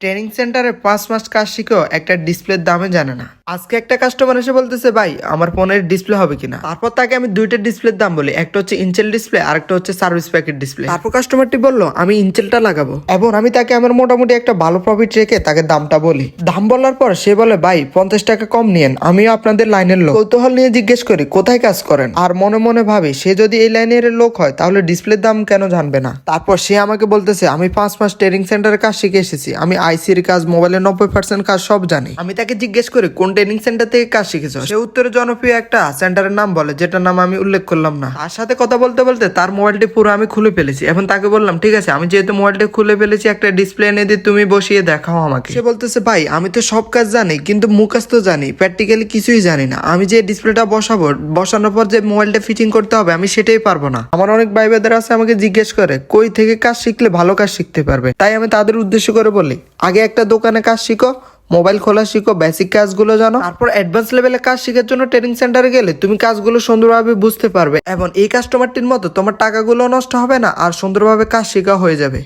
Training সেন্টারে 5 মাস কাজ শিখেও একটা ডিসপ্লের দামে জানে না। আজকে একটা কাস্টমার এসে বলতেছে, ভাই আমার ফোনের ডিসপ্লে হবে কিনা। তারপর তাকে আমি দুইটা ডিসপ্লের দাম বলি, একটা হচ্ছে ইনটেল ডিসপ্লে আর একটা হচ্ছে সার্ভিস প্যাকেট ডিসপ্লে। তারপর কাস্টমারটি বললো আমি ইনটেলটা লাগাবো, এবং আমি তাকে আমার মোটামুটি একটা ভালো প্রফিট রেখে তাকে দামটা বলি। দাম বলার পর সে বলে, ভাই 50 টাকা কম নিয়েন, আমিও আপনাদের লাইনের লোক। কৌতূহল নিয়ে জিজ্ঞেস করি কোথায় কাজ করেন, আর মনে মনে ভাবি সে যদি এই লাইনের লোক হয় তাহলে ডিসপ্লের দাম কেন জানবে না। তারপর সে আমাকে বলতেছে, আমি 5 মাস ট্রেনিং সেন্টারে কাজ শিখে এসেছি, আমি আইসির কাজ, মোবাইলের 90% কাজ সব জানি। আমি তাকে জিজ্ঞেস করি কোন ট্রেনিং সেন্টার থেকে কাজ শিখেছো। সে উত্তরে জনপ্রিয় একটা সেন্টারের নাম বলে, যেটার নাম আমি উল্লেখ করলাম না। তার সাথে কথা বলতে বলতে তার মোবাইলটি পুরো আমি খুলে ফেলেছি, এবং তাকে বললাম ঠিক আছে, আমি যেহেতু মোবাইলটা খুলে ফেলেছি, একটা ডিসপ্লে এনে দিয়ে তুমি বসিয়ে দেখাও আমাকে। সে বলতেছে, ভাই আমি তো সব কাজ জানি, কিন্তু মুখস্থ জানি, প্র্যাকটিক্যালি কিছুই জানি না। আমি যে ডিসপ্লেটা বসাবো, বসানোর পর যে মোবাইলটা ফিটিং করতে হবে, আমি সেটাই পারবো না। আমার অনেক ভাই বোনেরা আছে আমাকে জিজ্ঞেস করে কই থেকে কাজ শিখলে ভালো কাজ শিখতে পারবে। তাই আমি তাদের উদ্দেশ্য করে বলি, আগে একটা দোকানে কাজ শিখো, মোবাইল খোলা শিখো, বেসিক কাজগুলো জানো, তারপর অ্যাডভান্স লেভেলে কাজ শেখার জন্য ট্রেনিং সেন্টারে গেলে তুমি কাজগুলো সুন্দরভাবে বুঝতে পারবে, এবং এই কাস্টমারটির মতো তোমার টাকাগুলো নষ্ট হবে না, আর সুন্দরভাবে কাজ শেখা হয়ে যাবে।